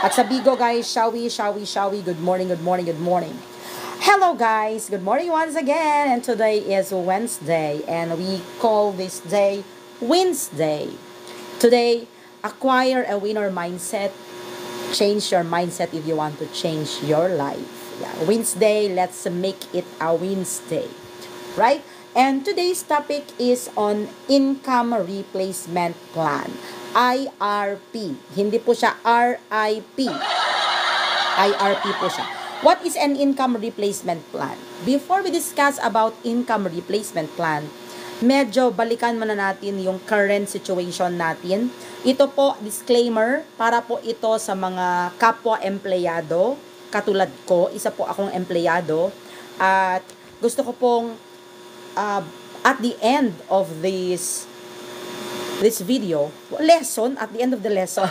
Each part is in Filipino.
At sa Bigo guys, shall we? Good morning, good morning, good morning. Hello guys, good morning once again. And today is Wednesday and we call this day Wednesday. Today, acquire a winner mindset. Change your mindset if you want to change your life. Yeah, Wednesday, let's make it a Wednesday. Right? And today's topic is on income replacement plan. IRP. Hindi po siya RIP. IRP po siya. What is an income replacement plan? Before we discuss about income replacement plan, medyo balikan muna natin yung current situation natin. Ito po, disclaimer, para po ito sa mga kapwa-empleyado. Katulad ko, isa po akong empleyado. At gusto ko pong at the end of this video, lesson, at the end of the lesson,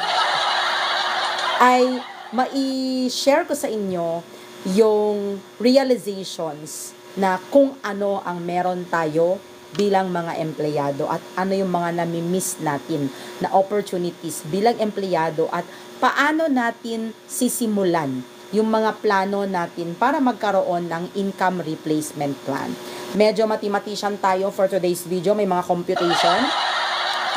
ay mai-share ko sa inyo yung realizations na kung ano ang meron tayo bilang mga empleyado at ano yung mga nami-miss natin na opportunities bilang empleyado at paano natin sisimulan yung mga plano natin para magkaroon ng income replacement plan. Medyo mathematician tayo for today's video, may mga computation.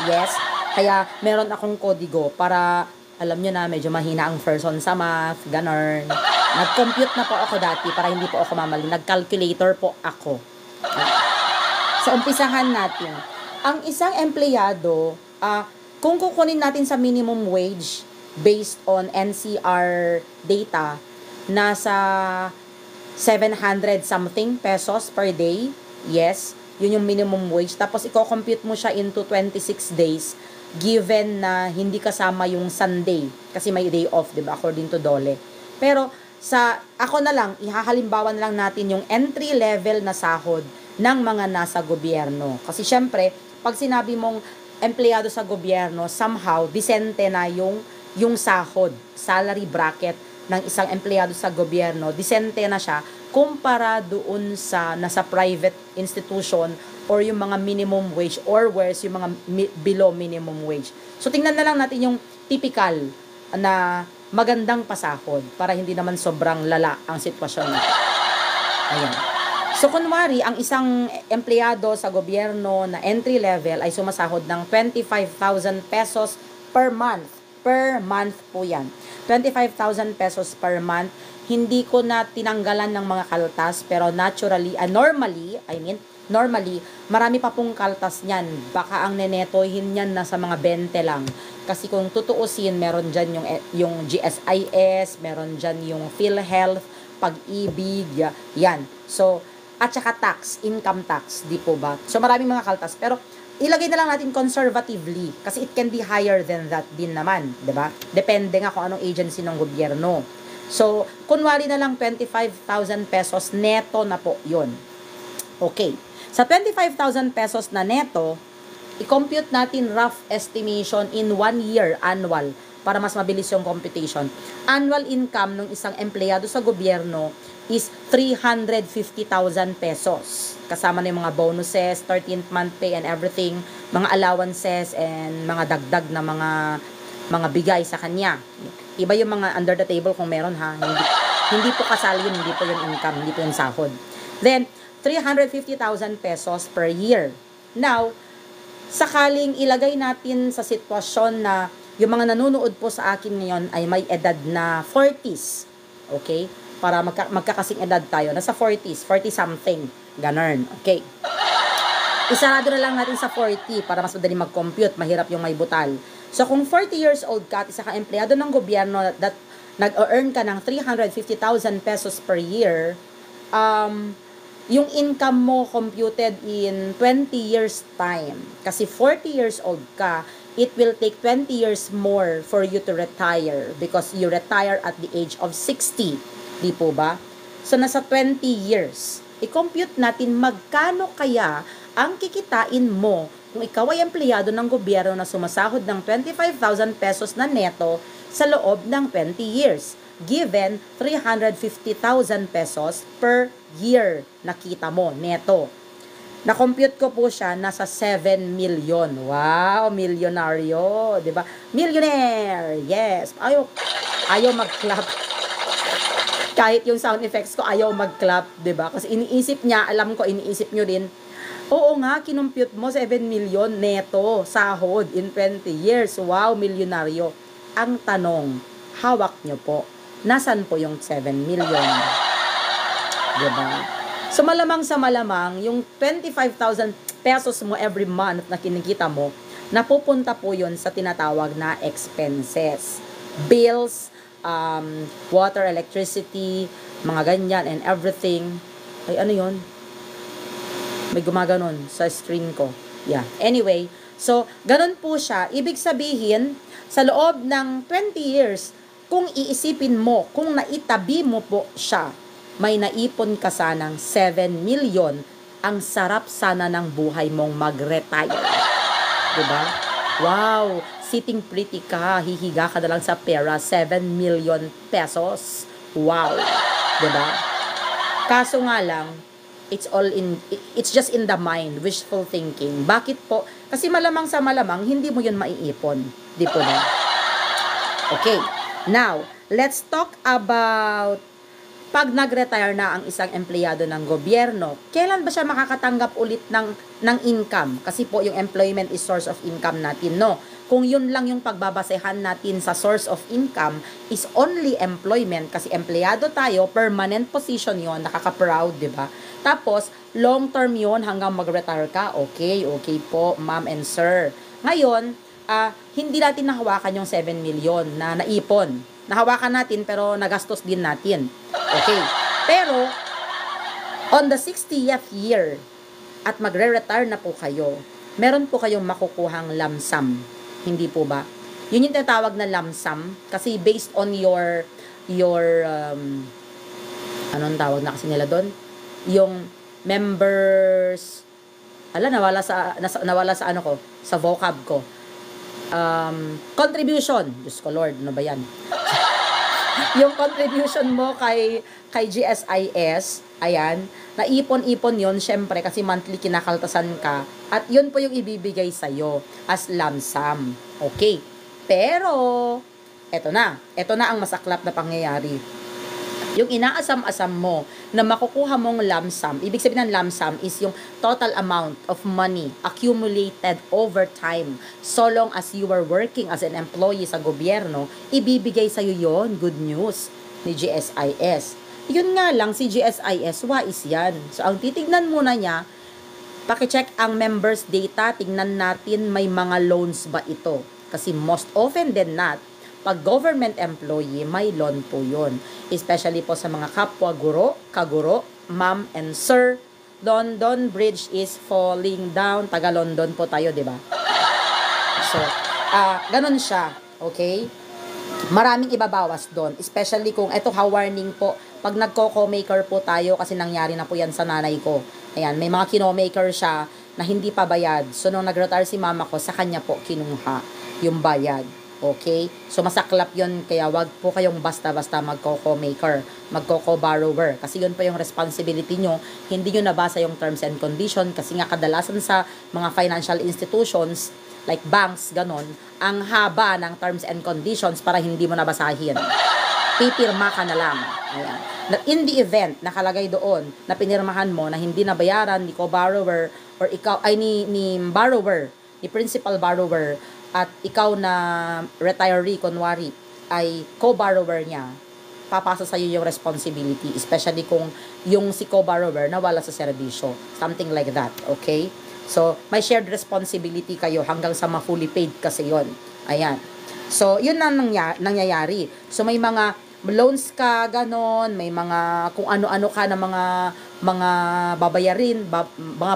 Yes, kaya meron akong kodigo para alam nyo na medyo mahina ang person sa math, ganun. Nag-compute na po ako dati para hindi po ako mamali. Nag-calculator po ako. So, umpisahan natin. Ang isang empleyado, kung kukunin natin sa minimum wage based on NCR data, nasa 700 something pesos per day. Yes, yun yung minimum wage. Tapos, i-compute mo siya into 26 days given na hindi kasama yung Sunday. Kasi may day off, diba? According to Dole. Pero, ako na lang, ihahalimbawan lang natin yung entry level na sahod ng mga nasa gobyerno. Kasi, syempre, pag sinabi mong empleyado sa gobyerno, somehow, disente na yung sahod, salary bracket ng isang empleyado sa gobyerno, disente na siya kumpara doon sa nasa private institution or yung mga minimum wage or worse, yung mga below minimum wage. So, tingnan na lang natin yung typical na magandang pasahod para hindi naman sobrang lala ang sitwasyon natin. Ayan. So, kunwari, ang isang empleyado sa gobyerno na entry level ay sumasahod ng 25,000 pesos per month. Per month po yan. 25,000 pesos per month. Hindi ko na tinanggalan ng mga kaltas, pero normally, marami pa pong kaltas niyan. Baka ang nenetohin niyan nasa mga 20 lang. Kasi kung tutuusin, meron dyan yung GSIS, meron dyan yung PhilHealth, Pag-ibig, yan. So, at saka tax, income tax, di po ba? So, maraming mga kaltas. Pero, ilagay na lang natin conservatively kasi it can be higher than that din naman, 'di ba? Depende nga kung anong agency ng gobyerno. So, kunwari na lang 25,000 pesos neto na po 'yon. Okay. Sa 25,000 pesos na neto, i-compute natin rough estimation in 1 year annual para mas mabilis yung computation. Annual income ng isang empleyado sa gobyerno is 350,000 pesos. Kasama na yung mga bonuses, 13th month pay and everything, mga allowances and mga dagdag na mga bigay sa kanya. Iba yung mga under the table kung meron ha. Hindi po kasali yun, hindi po yung income, hindi po yung sahod. Then, 350,000 pesos per year. Now, sakaling ilagay natin sa sitwasyon na yung mga nanonood po sa akin ngayon ay may edad na 40s. Okay? Para magkakasing edad tayo. Nasa 40s, 40 something. Ganun. Okay. Isarado na lang natin sa 40 para mas madaling mag-compute. Mahirap yung may butal. So, kung 40 years old ka at isa ka empleyado ng gobyerno that nag-earn ka ng 350,000 pesos per year, yung income mo computed in 20 years time. Kasi 40 years old ka, it will take 20 years more for you to retire because you retire at the age of 60. Di po ba? So, nasa 20 years. I-compute natin magkano kaya ang kikitain mo kung ikaw ay empleyado ng gobyerno na sumasahod ng 25,000 pesos na neto sa loob ng 20 years. Given 350,000 pesos per year na kita mo, neto. Na-compute ko po siya, nasa 7 million. Wow, milyonaryo, 'di ba? Millionaire. Yes. Ayo. Ayaw mag-clap. Kahit yung sound effects ko, ayaw mag-clap, 'di ba? Kasi iniisip niya, alam ko, iniisip nyo din, oo nga, kinumpute mo 7 million neto, sahod in 20 years. Wow, milyonaryo. Ang tanong, hawak nyo po, nasan po yung 7 million? 'Di ba? So malamang sa malamang, yung 25,000 pesos mo every month na kinikita mo, napupunta po yun sa tinatawag na expenses. Bills, water, electricity, mga ganyan, and everything. Ay, ano yun? May gumaganon sa screen ko. Yeah. Anyway, so, ganun po siya. Ibig sabihin, sa loob ng 20 years, kung iisipin mo, kung naitabi mo po siya, may naipon ka sanang 7 million, ang sarap sana ng buhay mong mag-retire. Diba? Wow! Sitting pretty ka, hihiga ka na lang sa pera, 7 million pesos. Wow! Diba? Kaso nga lang, it's just in the mind, wishful thinking. Bakit po? Kasi malamang sa malamang, hindi mo yun maiipon. Di po ba? Okay. Now, let's talk about pag nag-retire na ang isang empleyado ng gobyerno, kailan ba siya makakatanggap ulit ng income? Kasi po yung employment is source of income natin, no? Kung yun lang yung pagbabasehan natin sa source of income is only employment, kasi empleyado tayo, permanent position yon, nakaka-proud, di ba? Tapos, long term yon hanggang mag-retire ka, okay po, ma'am and sir. Ngayon, hindi natin nahawakan yung 7 million na naipon. Nahawakan natin pero nagastos din natin. Okay. Pero, on the 60th year, at magre-retire na po kayo, meron po kayong makukuhang lump sum. Hindi po ba? Yun yung tinatawag na lump sum kasi based on your anong tawag na kasi nila doon? Yung members, nawala sa ano ko, sa vocab ko. Contribution. Diyos ko Lord, ano ba yan? Yung contribution mo kay GSIS, ayan, naipon-ipon yon syempre kasi monthly kinakaltasan ka at yun po yung ibibigay sa'yo as lump sum. Okay. Pero, eto na ang masaklap na pangyayari. Yung inaasam-asam mo na makukuha mong lump sum, ibig sabihin ng lump sum is yung total amount of money accumulated over time. So long as you were working as an employee sa gobyerno, ibibigay sa'yo yon, good news, ni GSIS. Yun nga lang, si GSIS, wais yan. So ang titignan muna niya, pakicheck ang members data, tingnan natin may mga loans ba ito. Kasi most often than not, pag government employee, may loan po yun. Especially po sa mga kapwa guro, kaguro, ma'am and sir, London Bridge is falling down. Taga London po tayo, di ba? So, ganun siya. Okay? Maraming ibabawas doon. Especially kung, eto warning po, pag nagko-co-maker po tayo, kasi nangyari na po yan sa nanay ko. Ayan, may mga kino-maker siya na hindi pa bayad. So, nung nag-retire si mama ko, sa kanya po kinuha yung bayad. Okay? So, masaklap yun. Kaya wag po kayong basta-basta magko-co-maker, magko-co-borrower. Kasi yun pa yung responsibility nyo. Hindi nyo nabasa yung terms and condition. Kasi nga kadalasan sa mga financial institutions, like banks, ganon, ang haba ng terms and conditions para hindi mo nabasahin. Pipirma ka na lang. Ayan. In the event, nakalagay doon, na pinirmahan mo na hindi nabayaran ni co-borrower or ikaw, ay ni borrower, ni principal borrower, at ikaw na retiree, kunwari, ay co-borrower niya, papasa sa'yo yung responsibility, especially kung yung si co-borrower nawala sa serbisyo. Something like that, okay? So, may shared responsibility kayo hanggang sa ma-fully paid kasi yon. Ayan. So, yun na nangyayari. So, may mga loans ka, ganon, may mga kung ano-ano ka na mga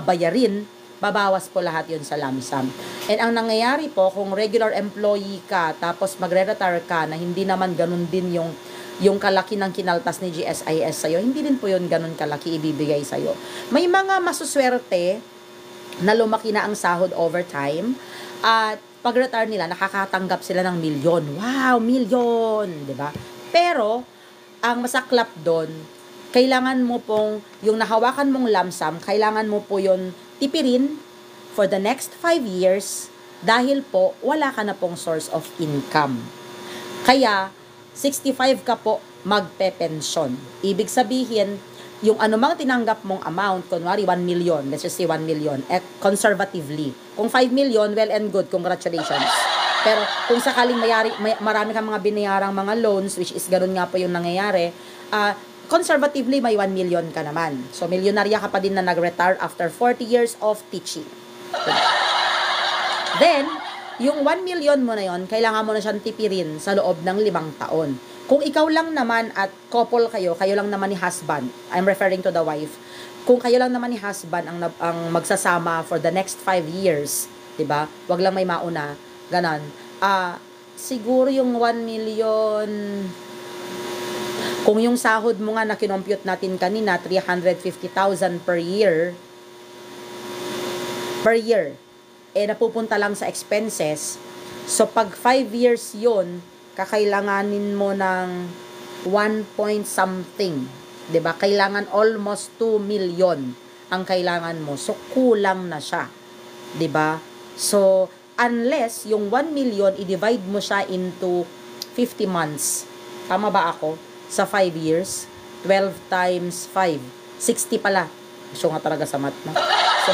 bayarin, babawas po lahat yun sa lump sum. And ang nangyayari po, kung regular employee ka, tapos magre-retire ka, na hindi naman ganun din yung kalaki ng kinaltas ni GSIS sa'yo, hindi din po yun ganun kalaki ibibigay sa'yo. May mga masuswerte na lumaki na ang sahod over time, at pag-retire nila, nakakatanggap sila ng milyon. Wow, milyon! Diba? Pero, ang masaklap doon, kailangan mo pong, yung nahawakan mong lump sum, kailangan mo po yun tipirin for the next 5 years dahil po wala ka na pong source of income. Kaya, 65 ka po magpe-pensyon. Ibig sabihin, yung anumang tinanggap mong amount, kunwari 1 million, let's just say 1 million, conservatively. Kung 5 million, well and good, congratulations. Pero kung sakaling marami kang mga binayarang mga loans, which is ganun nga po yung nangyayari, conservatively, may 1 million ka naman. So, milyonarya ka pa din na nag-retire after 40 years of teaching. Then, yung 1 million mo na yon, kailangan mo na siyang tipirin sa loob ng 5 taon. Kung ikaw lang naman at couple kayo lang naman ni husband, I'm referring to the wife, kung kayo lang naman ni husband ang magsasama for the next 5 years, 'di ba? Wag lang may mauna, ganon. Siguro yung 1 million, kung yung sahod mo nga na kinompute natin kanina, 350,000 per year, napupunta lang sa expenses. So, pag 5 years yon, kakailanganin mo ng 1 point something. 'Di ba? Kailangan almost 2 million ang kailangan mo. So, kulang na siya. 'Di ba? So, unless yung 1 million, i-divide mo siya into 50 months. Tama ba ako? Sa 5 years, 12 times 5. 60 pala. So, nga talaga sa math, no? So,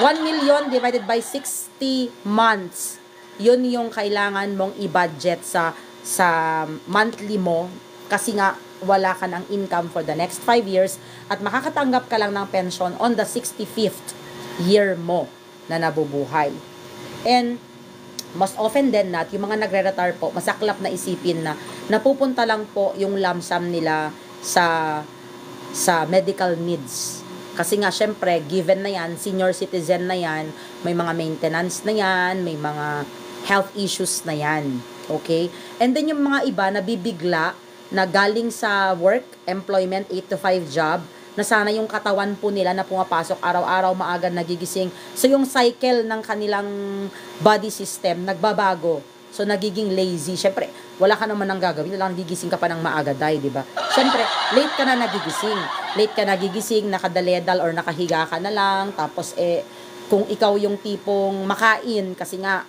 1 million divided by 60 months. Yun yung kailangan mong i-budget sa monthly mo kasi nga wala ka ng income for the next 5 years at makakatanggap ka lang ng pension on the 65th year mo na nabubuhay. And most often than not, yung mga nagre-retire po, masaklap na isipin na napupunta lang po yung lump sum nila sa medical needs. Kasi nga, syempre, given na yan, senior citizen na yan, may mga maintenance na yan, may mga health issues na yan. Okay? And then yung mga iba, nabibigla na galing sa work, employment, 8 to 5 job, na sana yung katawan po nila na pumapasok araw-araw, maaga nagigising. So, yung cycle ng kanilang body system, nagbabago. So, nagiging lazy. Syempre, wala ka naman nang gagawin. Lang gigising ka pa ng maaga, di ba? Syempre, late ka na nagigising. Late ka nagigising, nakadaledal or nakahiga ka na lang. Tapos, kung ikaw yung tipong makain, kasi nga,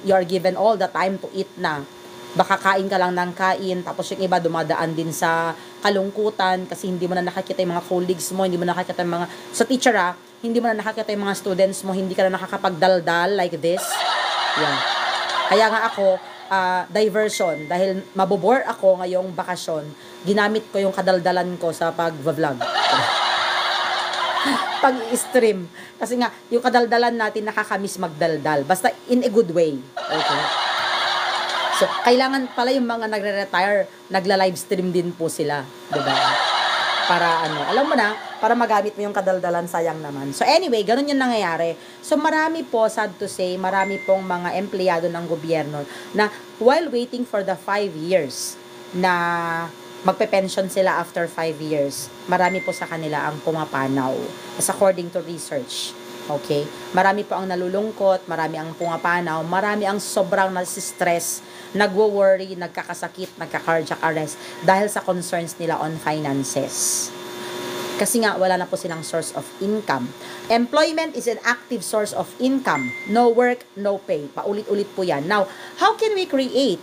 you're given all the time to eat na. Baka kain ka lang ng kain, tapos yung iba dumadaan din sa kalungkutan kasi hindi mo na nakakita yung mga colleagues mo, hindi mo na nakakita yung mga, sa teacher hindi mo na nakakita yung mga students mo, hindi ka na nakakapagdaldal like this. Yan. Kaya nga ako, diversion, dahil mabobore ako ngayong bakasyon, ginamit ko yung kadaldalan ko sa pag-vlog. Pag-stream. Kasi nga, yung kadaldalan natin nakakamiss magdaldal. Basta in a good way. Okay? So, kailangan pala yung mga nagre-retire, nagla-livestream din po sila. Diba? Para alam mo na, para magamit mo yung kadaldalan, sayang naman. So anyway, ganun yung nangyayari. So marami po, sad to say, marami pong mga empleyado ng gobyerno na while waiting for the 5 years na magpe-pension sila after 5 years, marami po sa kanila ang pumapanaw. As according to research. Okay? Marami po ang nalulungkot, marami ang pumapanaw, marami ang sobrang nasi-stress, nagwo-worry, nagkakasakit, nagka-cardiac arrest dahil sa concerns nila on finances. Kasi nga, wala na po silang source of income. Employment is an active source of income. No work, no pay. Paulit-ulit po yan. Now, how can we create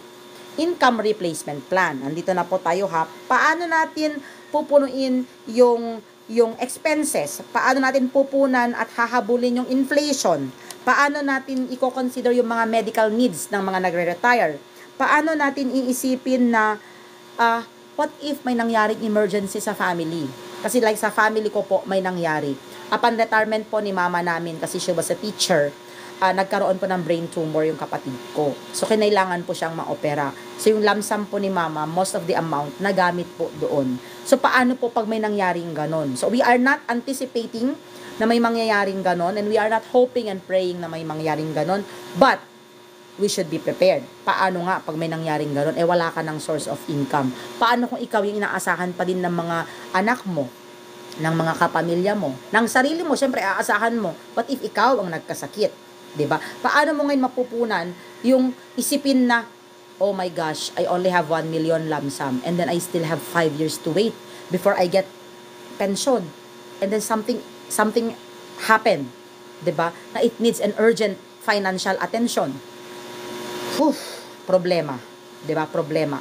income replacement plan? Nandito na po tayo Paano natin pupunuin yung expenses? Paano natin pupunan at hahabulin yung inflation? Paano natin i-consider yung mga medical needs ng mga nagre-retire? Paano natin iisipin na what if may nangyaring emergency sa family? Kasi like sa family ko po, may nangyari. Upon retirement po ni mama namin, kasi she was a teacher, nagkaroon po ng brain tumor yung kapatid ko. So, kinailangan po siyang ma-opera. So, yung lump sum po ni mama, most of the amount, nagamit po doon. So, paano po pag may nangyaring ganon? So, we are not anticipating na may mangyayaring ganon, and we are not hoping and praying na may mangyaring ganon, but we should be prepared. Paano nga pag may nangyaring ganon, wala ka ng source of income? Paano kung ikaw yung inaasahan pa din ng mga anak mo, ng mga kapamilya mo, ng sarili mo, syempre aasahan mo. What if ikaw ang nagkasakit? 'Di ba? Paano mo ngayon mapupunan yung isipin na, oh my gosh, I only have 1 million lump sum, and then I still have 5 years to wait before I get pension. And then something happen, 'di ba? Na it needs an urgent financial attention. Problema, 'di ba? Problema.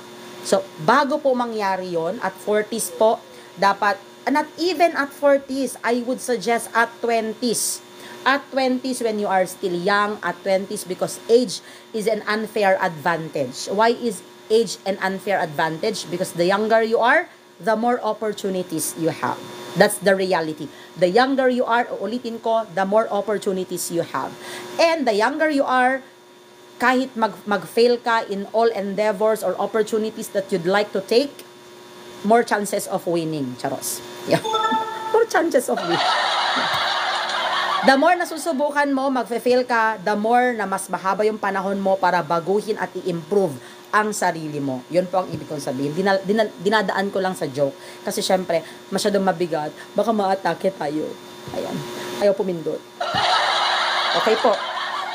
So, bago po mangyari yon at 40s po, dapat, not even at 40s, I would suggest at 20s. At 20s when you are still young, at 20s because age is an unfair advantage. Why is age an unfair advantage? Because the younger you are, the more opportunities you have. That's the reality. The younger you are, ulitin ko, the more opportunities you have. And the younger you are, kahit mag-fail ka in all endeavors or opportunities that you'd like to take, more chances of winning. Charos. Yeah. More chances of winning. The more nasusubukan mo, mag-fail ka, the more na mas mahaba yung panahon mo para baguhin at i-improve ang sarili mo. Yun po ang ibig kong sabihin. Dinadaan ko lang sa joke. Kasi syempre, masyadong mabigat. Baka ma-atake tayo. Ayan. Ayaw pumindot. Okay po.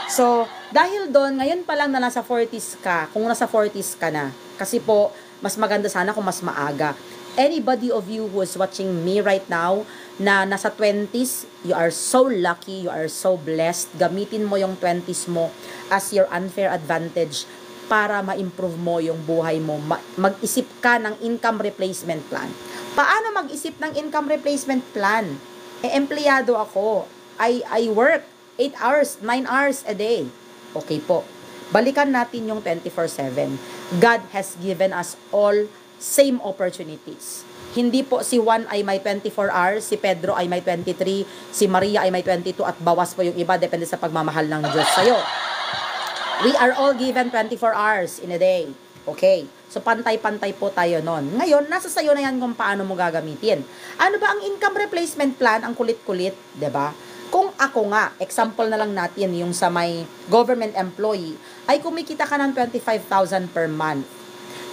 So, dahil doon, ngayon pa lang na nasa 40s ka, kung nasa 40s ka na, kasi po, mas maganda sana kung mas maaga. Anybody of you who is watching me right now, na nasa 20s, you are so lucky, you are so blessed. Gamitin mo yung 20s mo as your unfair advantage para ma-improve mo yung buhay mo. Mag-isip ka ng income replacement plan. Paano mag-isip ng income replacement plan? Empleyado ako. I work 8 hours, 9 hours a day. Okay po. Balikan natin yung 24/7. God has given us all same opportunities. Hindi po si Juan ay may 24 hours, si Pedro ay may 23, si Maria ay may 22 at bawas po yung iba depende sa pagmamahal ng Diyos sa'yo. We are all given 24 hours in a day. Okay. So pantay-pantay po tayo nun. Ngayon, nasa sayo na yan kung paano mo gagamitin. Ano ba ang income replacement plan? Ang kulit-kulit, 'di ba? Kung ako nga, example na lang natin yung sa may government employee, ay kumikita ka ng 25,000 per month.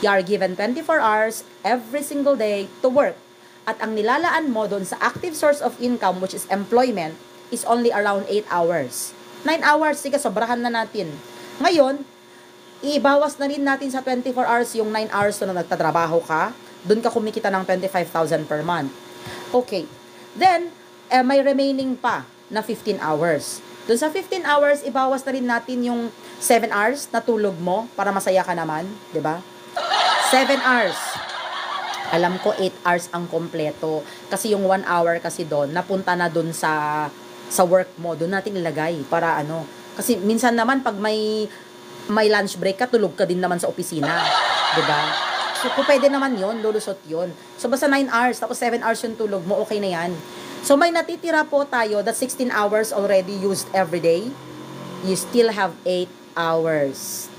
You are given 24 hours every single day to work. At ang nilalaan mo doon sa active source of income, which is employment, is only around 8 hours. 9 hours, sige, sobrahan na natin. Ngayon, ibawas na rin natin sa 24 hours yung 9 hours na nagtatrabaho ka, doon ka kumikita ng 25,000 per month. Okay. Then, may remaining pa na 15 hours. Doon sa 15 hours, ibawas na rin natin yung 7 hours na tulog mo para masaya ka naman, 'di ba? 7 hours. Alam ko 8 hours ang kompleto kasi yung 1 hour kasi doon napunta na doon sa work mo. Doon natin ilagay para ano. Kasi minsan naman pag may lunch break ka, tulog ka din naman sa opisina, 'di ba? So, kung pwede naman 'yon, lulusot 'yon. So basta 9 hours tapos 7 hours yung tulog mo, okay na 'yan. So, may natitira po tayo that 16 hours already used every day. You still have 8 hours.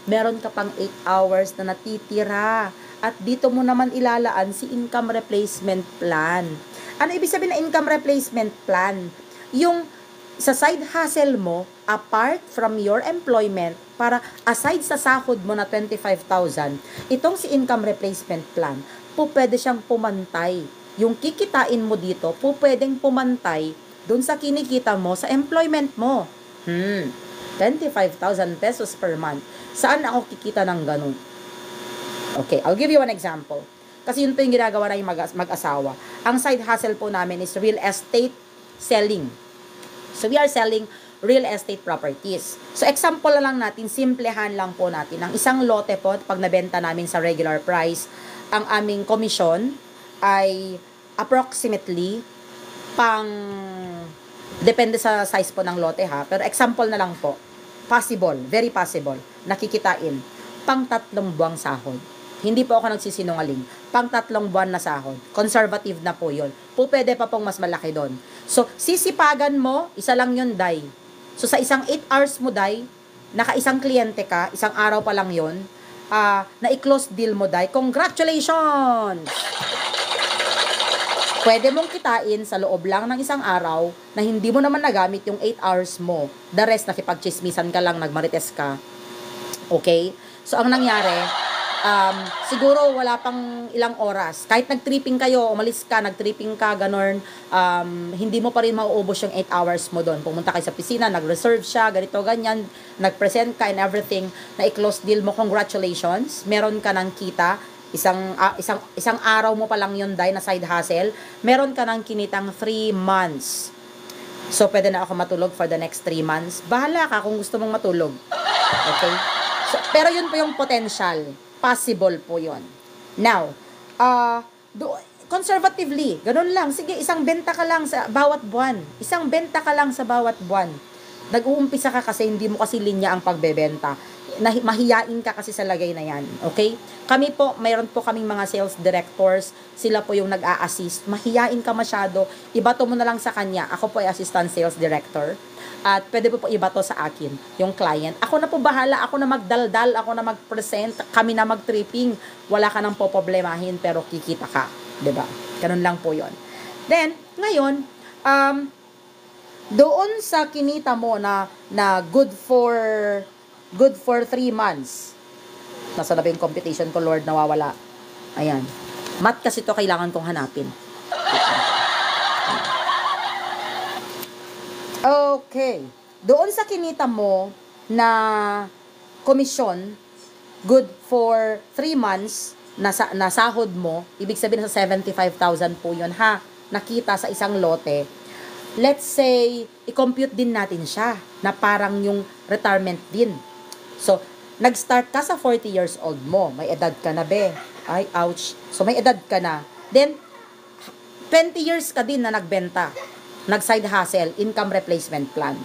Meron ka pang 8 hours na natitira. At dito mo naman ilalaan si income replacement plan. Ano ibig sabihin na income replacement plan? Yung sa side hustle mo, apart from your employment, para aside sa sahod mo na 25,000, itong si income replacement plan, po pwede siyang pumantay. Yung kikitain mo dito, po pwedeng pumantay doon sa kinikita mo sa employment mo. 25,000 pesos per month. Saan ako kikita ng ganun? Okay, I'll give you one example. Kasi yun po yung ginagawa na yung mag-asawa. Ang side hustle po namin is real estate selling. So, we are selling real estate properties. So, example na lang natin, simplehan lang po natin. Ang isang lote po, pag nabenta namin sa regular price, ang aming commission ay approximately depende sa size po ng lote ha, pero example na lang po, possible, very possible, nakikitain, pang 3 buwang sahod. Hindi po ako nagsisinungaling, pang 3 buwan na sahod. Conservative na po yun. Po pwede pa pong mas malaki doon. So, sisipagan mo, isa lang yun, day. So, sa isang 8 hours mo, day, naka-isang kliyente ka, isang araw pa lang yun, na-close deal mo, day, congratulations! Pwede mong kitain sa loob lang ng isang araw na hindi mo naman nagamit yung 8 hours mo. The rest, nakipagchismisan ka lang, nagmarites ka. Okay? So, ang nangyari, siguro wala pang ilang oras. Kahit nag-tripping kayo, umalis ka, nag-tripping ka, ganon, hindi mo pa rin mauubos yung 8 hours mo doon. Pumunta kayo sa piscina, nag-reserve siya, ganito, ganyan, nag-present ka and everything, na-close deal mo, congratulations, meron ka ng kita, isang araw mo pa lang yun, day, na side hustle, meron ka ng kinitang 3 months. So, pwede na ako matulog for the next 3 months. Bahala ka kung gusto mong matulog. Okay? So, pero yun po yung potential. Possible po yon. Now, uh, conservatively, ganun lang. Sige, isang benta ka lang sa bawat buwan. Isang benta ka lang sa bawat buwan. Nag-uumpisa ka kasi hindi mo kasi linya ang pagbebenta. Mahiyain ka kasi sa lagay na yan. Okay? Kami po, mayroon po kaming mga sales directors. Sila po yung nag-a-assist. Mahiyain ka masyado. Ibato mo na lang sa kanya. Ako po ay assistant sales director. At pwede po ibato sa akin, yung client. Ako na po bahala. Ako na magdaldal. Ako na mag-present. Kami na mag-tripping. Wala ka nang poproblemahin pero kikita ka. 'Di ba? Ganun lang po yon. Then, ngayon, doon sa kinita mo na good for 3 months. Nasa na ba yung computation ko, Lord, nawawala. Ayan. Math kasi to kailangan kong hanapin. Okay. Doon sa kinita mo na komisyon, good for 3 months, nasahod mo, ibig sabihin sa 75,000 po yun, ha? Nakita sa isang lote. Let's say, i-compute din natin siya na parang yung retirement din. So, nag-start ka sa 40 years old mo. May edad ka na, be. Ay, ouch. So, may edad ka na. Then, 20 years ka din na nagbenta. Nag-side hustle, income replacement plan.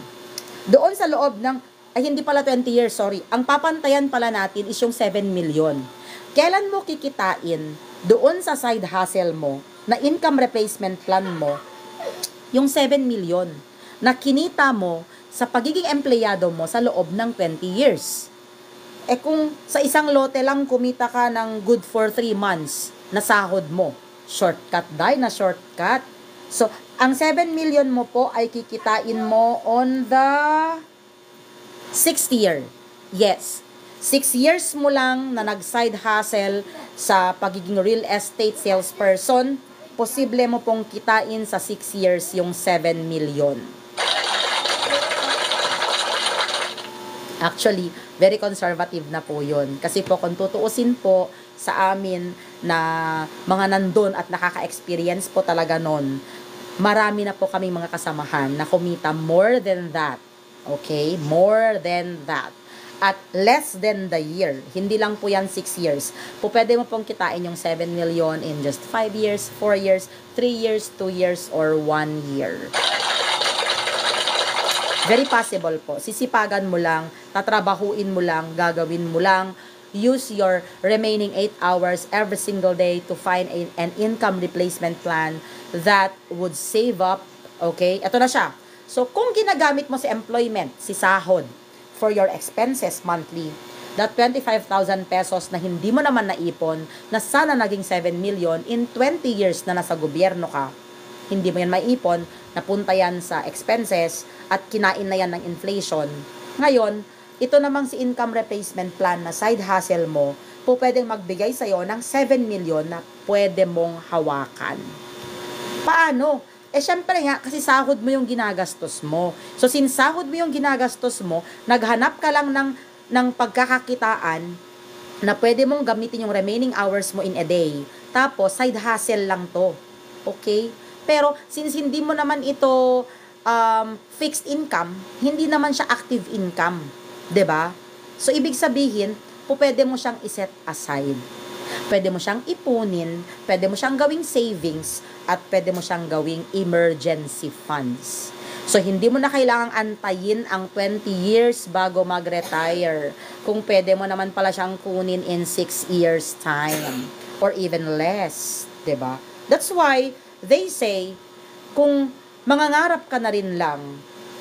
Doon sa loob ng, ay hindi pala 20 years, sorry. Ang papantayan pala natin is yung 7 million. Kailan mo kikitain doon sa side hustle mo, na income replacement plan mo, yung 7 million na kinita mo sa pagiging empleyado mo sa loob ng 20 years. Eh kung sa isang lote lang kumita ka ng good for 3 months na sahod mo, shortcut dahil na shortcut. So, ang 7 million mo po ay kikitain mo on the 6th year. Yes. 6 years mo lang na nag-side hustle sa pagiging real estate salesperson, posible mo pong kitain sa 6 years yung 7 million. Actually, very conservative na po yun. Kasi po, kung tutuusin po sa amin na mga nandun at nakaka-experience po talaga nun, marami na po kaming mga kasamahan na kumita more than that. Okay? More than that. At less than the year. Hindi lang po yan 6 years. Po pwede mo pong kitain yung 7 million in just 5 years, 4 years, 3 years, 2 years, or 1 year. Very possible po. Sisipagan mo lang, tatrabahuin mo lang, gagawin mo lang. Use your remaining 8 hours every single day to find an income replacement plan that would save up. Okay? Ito na siya. So, kung ginagamit mo si employment, si sahod, for your expenses monthly, that 25,000 pesos na hindi mo naman naipon, na sana naging 7 million, in 20 years na nasa gobyerno ka, hindi mo yan maipon, napunta yan sa expenses, at kinain na yan ng inflation. Ngayon, ito namang si income replacement plan na side hustle mo, po pwedeng magbigay sa'yo ng 7 million na pwede mong hawakan. Paano? Eh, syempre nga, kasi sahod mo yung ginagastos mo. So, since sahod mo yung ginagastos mo, naghanap ka lang ng pagkakakitaan na pwede mong gamitin yung remaining hours mo in a day. Tapos, side hustle lang to. Okay? Pero, since hindi mo naman ito fixed income, hindi naman siya active income. 'Di ba? So, ibig sabihin, pwede mo siyang iset aside. Pwede mo siyang ipunin, pwede mo siyang gawing savings, at pwede mo siyang gawing emergency funds. So, hindi mo na kailangang antayin ang 20 years bago mag-retire. Kung pwede mo naman pala siyang kunin in 6 years time or even less. 'Di ba? That's why they say, kung mangangarap ka na rin lang,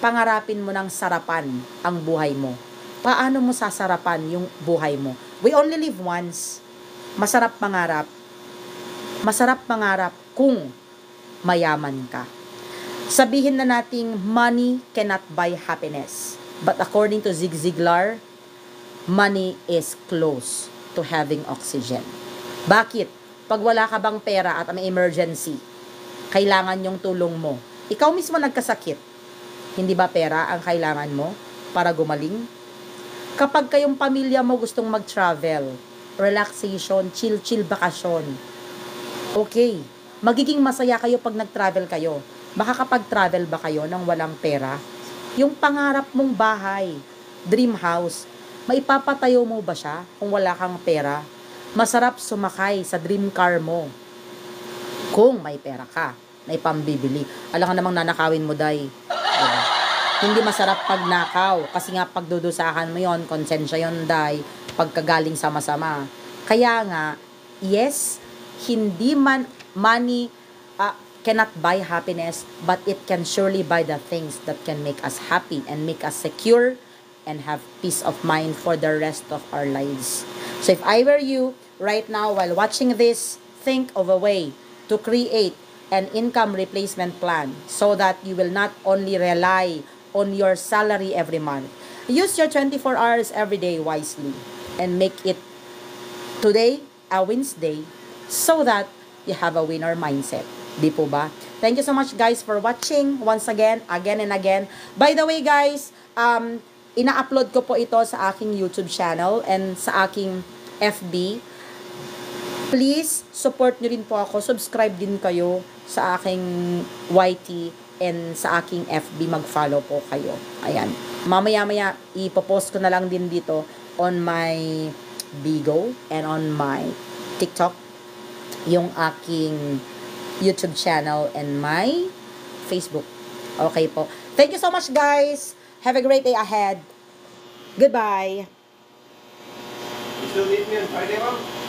pangarapin mo ng sarapan ang buhay mo. Paano mo sasarapan yung buhay mo? We only live once. Masarap mangarap. Masarap mangarap kung mayaman ka. Sabihin na nating money cannot buy happiness. But according to Zig Ziglar, money is close to having oxygen. Bakit? Pag wala ka bang pera at may emergency, kailangan yung tulong mo. Ikaw mismo nagkasakit. Hindi ba pera ang kailangan mo para gumaling? Kapag kayong pamilya mo gustong mag-travel, relaxation, chill bakasyon, okay, magiging masaya kayo pag nag-travel kayo. Makakapag-travel ba kayo nang walang pera? Yung pangarap mong bahay, dream house, maipapatayo mo ba siya kung wala kang pera? Masarap sumakay sa dream car mo kung may pera ka, may pambibili. Alam ka namang nanakawin mo, day. Diba? Hindi masarap pag nakaw. Kasi nga pagdudusahan mo yon, konsensya yon, day. Pagkagaling sa masama. Kaya nga, yes, hindi man money cannot buy happiness, but it can surely buy the things that can make us happy and make us secure and have peace of mind for the rest of our lives. So if I were you, right now while watching this, think of a way to create an income replacement plan so that you will not only rely on your salary every month. Use your 24 hours every day wisely and make it today a Wednesday so that you have a winner mindset. Di po ba? Thank you so much guys for watching once again and again. By the way guys, ina-upload ko po ito sa aking YouTube channel and sa aking FB. Please, support nyo rin po ako. Subscribe din kayo sa aking YT and sa aking FB. Mag-follow po kayo. Ayan. Mamaya-maya, ipopost ko na lang din dito on my Bigo and on my TikTok yung aking YouTube channel and my Facebook. Okay po. Thank you so much guys. Have a great day ahead. Goodbye. You still need me on Friday, Mom?